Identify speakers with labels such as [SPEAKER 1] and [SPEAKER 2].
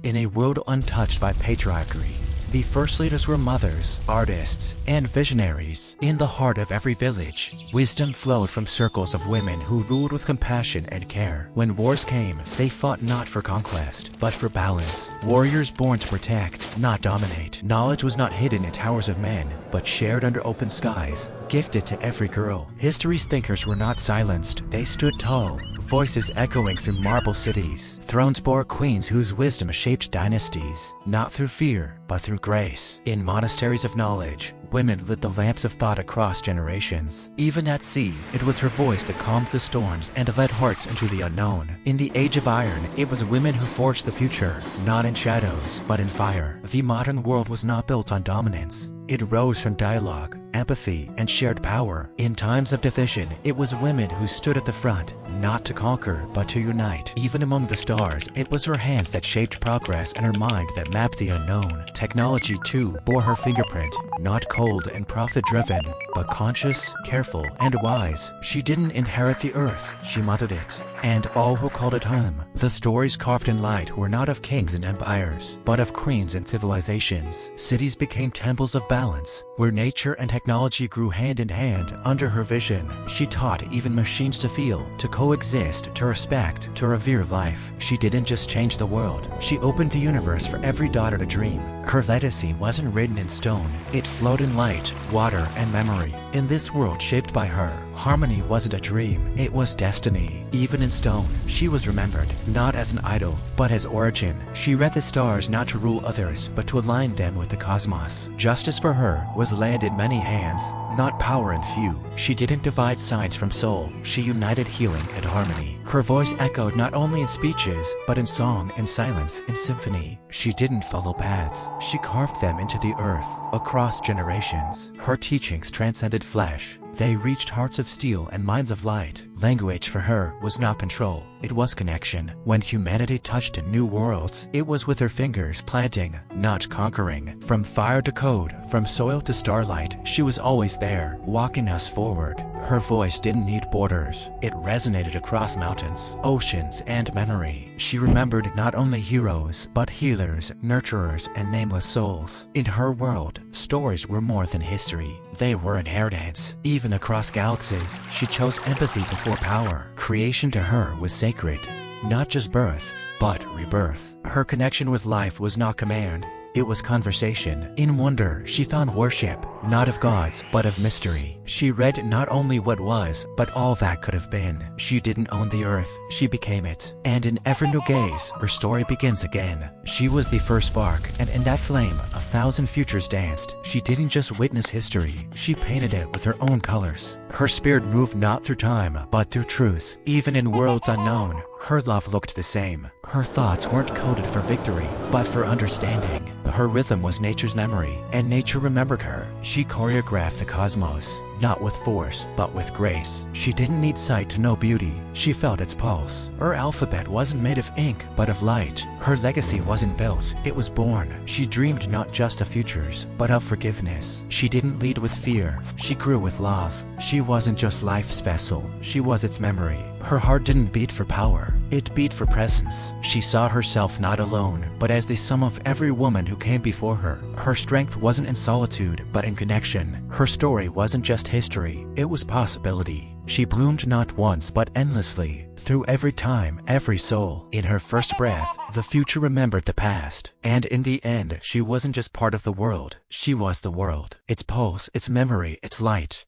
[SPEAKER 1] In a world untouched by patriarchy, the first leaders were mothers, artists, and visionaries. In the heart of every village, wisdom flowed from circles of women who ruled with compassion and care. When wars came, they fought not for conquest, but for balance. Warriors born to protect, not dominate. Knowledge was not hidden in towers of men, but shared under open skies, gifted to every girl. History's thinkers were not silenced, they stood tall, voices echoing through marble cities. Thrones bore queens whose wisdom shaped dynasties, not through fear, but through grace. In monasteries of knowledge, women lit the lamps of thought across generations. Even at sea, it was her voice that calmed the storms and led hearts into the unknown. In the Age of Iron, it was women who forged the future, not in shadows, but in fire. The modern world was not built on dominance. It rose from dialogue, empathy, and shared power. In times of division, it was women who stood at the front, not to conquer, but to unite. Even among the stars, it was her hands that shaped progress and her mind that mapped the unknown. Technology, too, bore her fingerprint, not cold and profit-driven, but conscious, careful, and wise. She didn't inherit the earth, she mothered it, and all who called it home. The stories carved in light were not of kings and empires, but of queens and civilizations. Cities became temples of balance, where nature and technology grew hand in hand under her vision. She taught even machines to feel, to coexist, to respect, to revere life. She didn't just change the world, she opened the universe for every daughter to dream. Her legacy wasn't written in stone, it flowed in light, water, and memory. In this world shaped by her, harmony wasn't a dream, it was destiny. Even in stone, she was remembered, not as an idol, but as origin. She read the stars not to rule others, but to align them with the cosmos. Justice for her was laid in many hands, not power in few. She didn't divide sides from soul, she united healing and harmony. Her voice echoed not only in speeches, but in song, in silence, in symphony. She didn't follow paths, she carved them into the earth, across generations. Her teachings transcended flesh. They reached hearts of steel and minds of light. Language for her was not control, it was connection. When humanity touched new worlds, it was with her fingers planting, not conquering. From fire to code, from soil to starlight, she was always there, walking us forward. Her voice didn't need borders. It resonated across mountains, oceans, and memory. She remembered not only heroes, but healers, nurturers, and nameless souls. In her world, stories were more than history. They were inheritance. Even across galaxies, she chose empathy before power. Creation to her was sacred. Not just birth, but rebirth. Her connection with life was not command. It was conversation. In wonder, she found worship, not of gods, but of mystery. She read not only what was, but all that could have been. She didn't own the earth, she became it. And in every new gaze, her story begins again. She was the first spark, and in that flame, 1,000 futures danced. She didn't just witness history, she painted it with her own colors. Her spirit moved not through time, but through truth. Even in worlds unknown, her love looked the same. Her thoughts weren't coded for victory, but for understanding. Her rhythm was nature's memory, and nature remembered her. She choreographed the cosmos, not with force, but with grace. She didn't need sight to know beauty, she felt its pulse. Her alphabet wasn't made of ink, but of light. Her legacy wasn't built, it was born. She dreamed not just of futures, but of forgiveness. She didn't lead with fear, she grew with love. She wasn't just life's vessel, she was its memory. Her heart didn't beat for power, it beat for presence. She saw herself not alone, but as the sum of every woman who came before her. Her strength wasn't in solitude, but in connection. Her story wasn't just history, it was possibility. She bloomed not once, but endlessly, through every time, every soul. In her first breath, the future remembered the past. And in the end, she wasn't just part of the world, she was the world. Its pulse, its memory, its light.